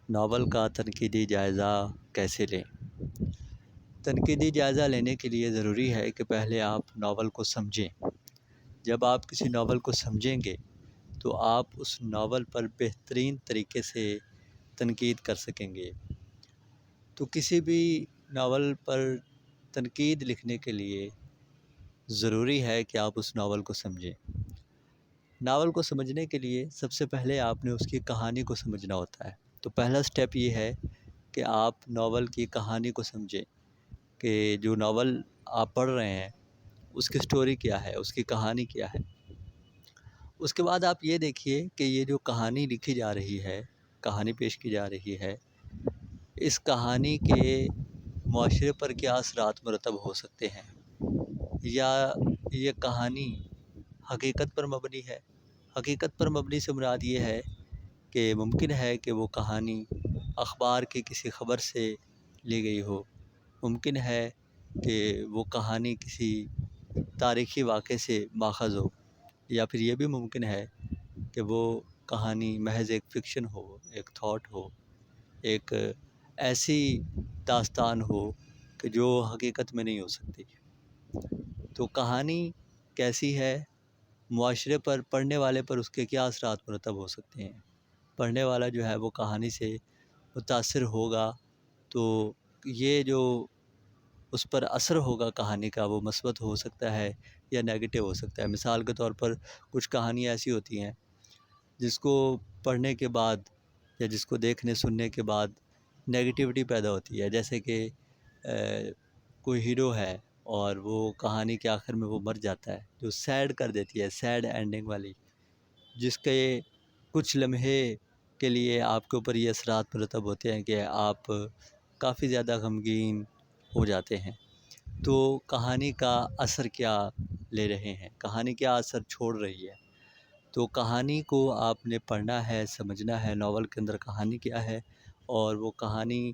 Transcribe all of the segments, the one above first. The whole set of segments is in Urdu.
ناول کا تنقیدی جائزہ کیسے لیں؟ تنقیدی جائزہ لینے کے لیے ضروری ہے کہ پہلے آپ ناول کو سمجھیں۔ جب آپ کسی ناول کو سمجھیں گے تو آپ اس ناول پر بہترین طریقے سے تنقید کر سکیں گے۔ تو کسی بھی ناول پر تنقید لکھنے کے لیے ضروری ہے کہ آپ اس ناول کو سمجھیں۔ ناول کو سمجھنے کے لیے سب سے پہلے آپ نے اس کی کہانی کو سمجھنا ہوتا ہے۔ تو پہلا سٹیپ یہ ہے کہ آپ ناول کی کہانی کو سمجھیں کہ جو ناول آپ پڑھ رہے ہیں اس کی سٹوری کیا ہے، اس کی کہانی کیا ہے۔ اس کے بعد آپ یہ دیکھیے کہ یہ جو کہانی لکھی جا رہی ہے، کہانی پیش کی جا رہی ہے، اس کہانی کے معاشرے پر کیا اثرات مرتب ہو سکتے ہیں، یا یہ کہانی حقیقت پر مبنی ہے۔ حقیقت پر مبنی سے مراد یہ ہے کہ ممکن ہے کہ وہ کہانی اخبار کی کسی خبر سے لی گئی ہو، ممکن ہے کہ وہ کہانی کسی تاریخی واقعے سے ماخذ ہو، یا پھر یہ بھی ممکن ہے کہ وہ کہانی محض ایک فکشن ہو، ایک تھاٹ ہو، ایک ایسی داستان ہو کہ جو حقیقت میں نہیں ہو سکتی۔ تو کہانی کیسی ہے، معاشرے پر، پڑھنے والے پر اس کے کیا اثرات مرتب ہو سکتے ہیں۔ پڑھنے والا جو ہے وہ کہانی سے متاثر ہوگا تو یہ جو اس پر اثر ہوگا کہانی کا وہ مثبت ہو سکتا ہے یا نیگیٹو ہو سکتا ہے۔ مثال کے طور پر کچھ کہانیاں ایسی ہوتی ہیں جس کو پڑھنے کے بعد یا جس کو دیکھنے سننے کے بعد نیگیٹیوٹی پیدا ہوتی ہے، جیسے کہ کوئی ہیرو ہے اور وہ کہانی کے آخر میں وہ مر جاتا ہے، جو سیڈ کر دیتی ہے، سیڈ اینڈنگ والی، جس کے کچھ لمحے کے لیے آپ کے اوپر یہ اثرات مرتب ہوتے ہیں کہ آپ کافی زیادہ غمگین ہو جاتے ہیں۔ تو کہانی کا اثر کیا لے رہے ہیں، کہانی کیا اثر چھوڑ رہی ہے۔ تو کہانی کو آپ نے پڑھنا ہے، سمجھنا ہے، ناول کے اندر کہانی کیا ہے اور وہ کہانی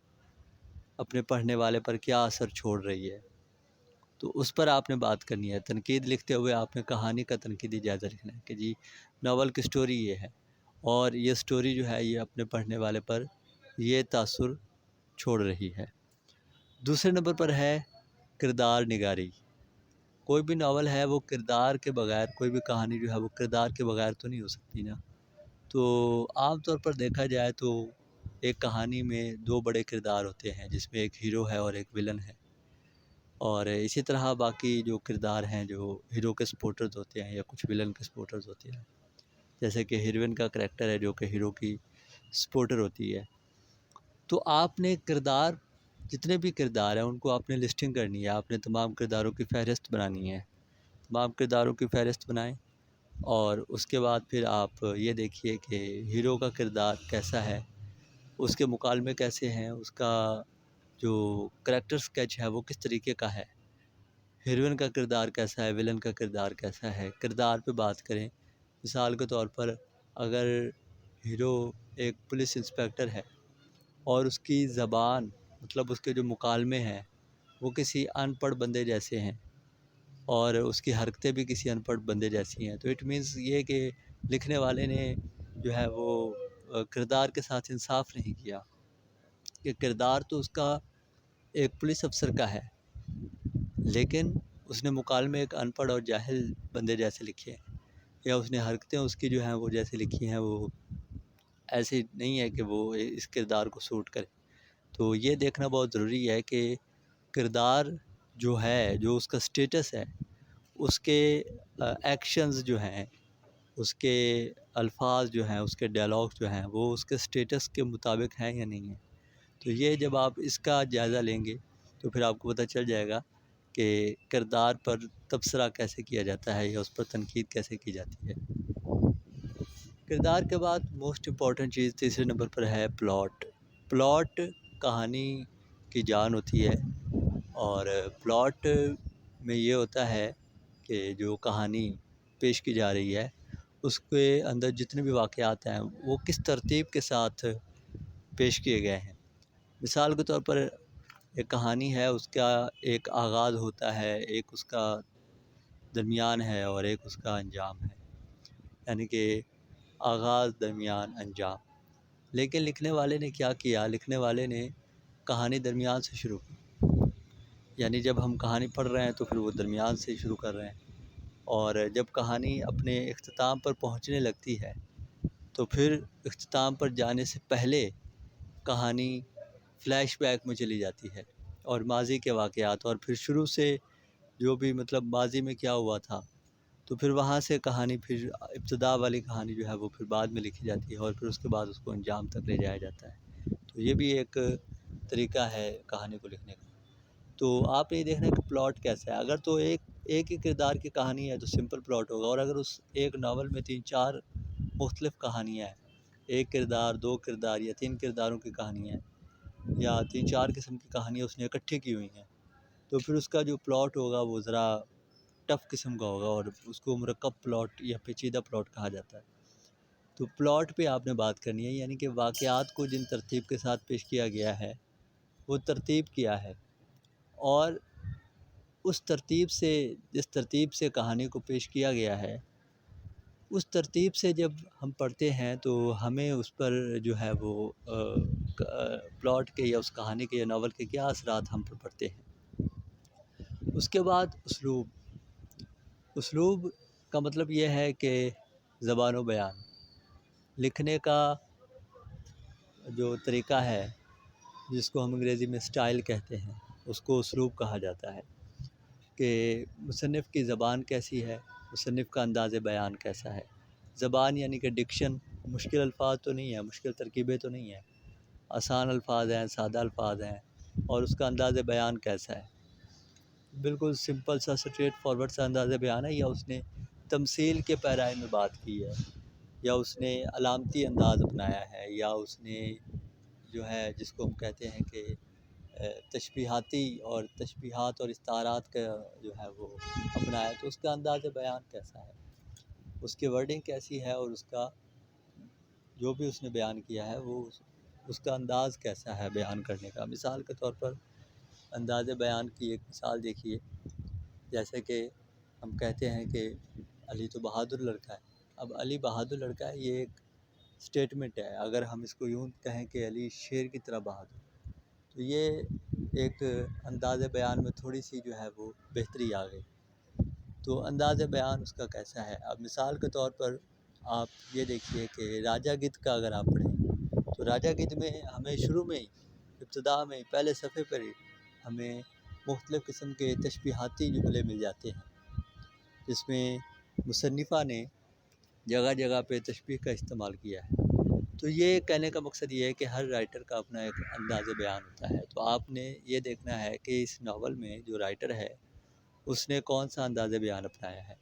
اپنے پڑھنے والے پر کیا اثر چھوڑ رہی ہے، تو اس پر آپ نے بات کرنی ہے۔ تنقید لکھتے ہوئے آپ نے کہانی کا تنقیدی جائزہ لکھنا ہے کہ جی ناول کی سٹوری یہ ہے اور یہ سٹوری جو ہے یہ اپنے پڑھنے والے پر یہ تاثر چھوڑ رہی ہے۔ دوسرے نمبر پر ہے کردار نگاری۔ کوئی بھی ناول ہے وہ کردار کے بغیر، کوئی بھی کہانی جو ہے وہ کردار کے بغیر تو نہیں ہو سکتی نا۔ تو عام طور پر دیکھا جائے تو ایک کہانی میں دو بڑے کردار ہوتے ہیں، جس میں ایک ہیرو ہے اور ایک ویلن ہے، اور اسی طرح باقی جو کردار ہیں جو ہیرو کے سپورٹرز ہوتے ہیں یا کچھ ویلن کے سپورٹرز ہوتے ہیں، جیسے کہ ہیروئن کا کریکٹر ہے جو کہ ہیرو کی سپورٹر ہوتی ہے۔ تو آپ نے کردار، جتنے بھی کردار ہیں ان کو آپ نے لسٹنگ کرنی ہے، آپ نے تمام کرداروں کی فہرست بنانی ہے۔ تمام کرداروں کی فہرست بنائیں اور اس کے بعد پھر آپ یہ دیکھیے کہ ہیرو کا کردار کیسا ہے، اس کے مکالمے کیسے ہیں، اس کا جو کریکٹر سکیچ ہے وہ کس طریقے کا ہے، ہیروئن کا کردار کیسا ہے، ویلن کا کردار کیسا ہے۔ کردار پہ بات کریں، مثال کے طور پر اگر ہیرو ایک پولیس انسپیکٹر ہے اور اس کی زبان، مطلب اس کے جو مکالمے ہیں وہ کسی ان پڑھ بندے جیسے ہیں اور اس کی حرکتیں بھی کسی ان پڑھ بندے جیسی ہیں، تو اٹ مینس یہ کہ لکھنے والے نے جو ہے وہ کردار کے ساتھ انصاف نہیں کیا، کہ کردار تو اس کا ایک پولیس افسر کا ہے لیکن اس نے مکالمے ایک ان پڑھ اور جاہل بندے جیسے لکھے ہیں، یا اس نے حرکتیں اس کی جو ہیں وہ جیسے لکھی ہیں وہ ایسی نہیں ہے کہ وہ اس کردار کو سوٹ کرے۔ تو یہ دیکھنا بہت ضروری ہے کہ کردار جو ہے، جو اس کا سٹیٹس ہے، اس کے ایکشنز جو ہیں، اس کے الفاظ جو ہیں، اس کے ڈائلاگ جو ہیں وہ اس کے سٹیٹس کے مطابق ہیں یا نہیں ہیں۔ تو یہ جب آپ اس کا جائزہ لیں گے تو پھر آپ کو پتہ چل جائے گا کہ کردار پر تبصرہ کیسے کیا جاتا ہے یا اس پر تنقید کیسے کی جاتی ہے۔ کردار کے بعد موسٹ امپورٹنٹ چیز تیسرے نمبر پر ہے پلاٹ۔ پلاٹ کہانی کی جان ہوتی ہے، اور پلاٹ میں یہ ہوتا ہے کہ جو کہانی پیش کی جا رہی ہے اس کے اندر جتنے بھی واقعات ہیں وہ کس ترتیب کے ساتھ پیش کیے گئے ہیں۔ مثال کے طور پر ایک کہانی ہے، اس کا ایک آغاز ہوتا ہے، ایک اس کا درمیان ہے اور ایک اس کا انجام ہے، یعنی کہ آغاز، درمیان، انجام۔ لیکن لکھنے والے نے کیا کیا، لکھنے والے نے کہانی درمیان سے شروع کی، یعنی جب ہم کہانی پڑھ رہے ہیں تو پھر وہ درمیان سے شروع کر رہے ہیں، اور جب کہانی اپنے اختتام پر پہنچنے لگتی ہے تو پھر اختتام پر جانے سے پہلے کہانی فلیش بیک میں چلی جاتی ہے اور ماضی کے واقعات، اور پھر شروع سے جو بھی مطلب ماضی میں کیا ہوا تھا تو پھر وہاں سے کہانی، پھر ابتدا والی کہانی جو ہے وہ پھر بعد میں لکھی جاتی ہے، اور پھر اس کے بعد اس کو انجام تک لے جایا جاتا ہے۔ تو یہ بھی ایک طریقہ ہے کہانی کو لکھنے کا۔ تو آپ نے یہ دیکھنا ہے کہ پلاٹ کیسا ہے۔ اگر تو ایک ہی کردار کی کہانی ہے تو سمپل پلاٹ ہوگا، اور اگر اس ایک ناول میں 3-4 مختلف کہانیاں ہیں، ایک کردار، 2 کردار یا 3 کرداروں کی کہانیاں ہیں، یا 3-4 قسم کی کہانیاں اس نے اکٹھی کی ہوئی ہیں، تو پھر اس کا جو پلاٹ ہوگا وہ ذرا ٹف قسم کا ہوگا، اور اس کو مرکب پلاٹ یا پیچیدہ پلاٹ کہا جاتا ہے۔ تو پلاٹ پہ آپ نے بات کرنی ہے، یعنی کہ واقعات کو جن ترتیب کے ساتھ پیش کیا گیا ہے وہ ترتیب کیا ہے، اور اس ترتیب سے، جس ترتیب سے کہانی کو پیش کیا گیا ہے اس ترتیب سے جب ہم پڑھتے ہیں تو ہمیں اس پر جو ہے وہ پلاٹ کے یا اس کہانی کے یا ناول کے کیا اثرات ہم پر پڑتے ہیں۔ اس کے بعد اسلوب کا مطلب یہ ہے کہ زبان و بیان، لکھنے کا جو طریقہ ہے جس کو ہم انگریزی میں اسٹائل کہتے ہیں، اس کو اسلوب کہا جاتا ہے، کہ مصنف کی زبان کیسی ہے، مصنف کا انداز بیان کیسا ہے۔ زبان یعنی کہ ڈکشن، مشکل الفاظ تو نہیں ہے، مشکل ترکیبیں تو نہیں ہیں، آسان الفاظ ہیں، سادہ الفاظ ہیں، اور اس کا انداز بیان کیسا ہے، بالکل سمپل سا اسٹریٹ فارورڈ سا انداز بیان ہے، یا اس نے تمثیل کے پیراہے میں بات کی ہے، یا اس نے علامتی انداز اپنایا ہے، یا اس نے جو ہے جس کو ہم کہتے ہیں کہ تشبیہات اور استعارات کا جو ہے وہ اپنایا، تو اس کا انداز بیان کیسا ہے، اس کی ورڈنگ کیسی ہے، اور اس کا جو بھی اس نے بیان کیا ہے وہ اس کا انداز کیسا ہے بیان کرنے کا۔ مثال کے طور پر انداز بیان کی ایک مثال دیکھیے، جیسے کہ ہم کہتے ہیں کہ علی تو بہادر لڑکا ہے۔ اب علی بہادر لڑکا ہے، یہ ایک سٹیٹمنٹ ہے، اگر ہم اس کو یوں کہیں کہ علی شیر کی طرح بہادر، تو یہ ایک انداز بیان میں تھوڑی سی جو ہے وہ بہتری آ گئی۔ تو انداز بیان اس کا کیسا ہے۔ اب مثال کے طور پر آپ یہ دیکھیے کہ راجہ گدھ کا اگر آپ پڑھیں تو راجہ گدھ میں ہمیں شروع میں ہی، ابتدا میں ہی، پہلے صفحے پر ہی ہمیں مختلف قسم کے تشبیہاتی جملے مل جاتے ہیں، جس میں مصنفہ نے جگہ جگہ پہ تشبیہ کا استعمال کیا ہے۔ تو یہ کہنے کا مقصد یہ ہے کہ ہر رائٹر کا اپنا ایک انداز بیان ہوتا ہے، تو آپ نے یہ دیکھنا ہے کہ اس ناول میں جو رائٹر ہے اس نے کون سا انداز بیان اپنایا ہے۔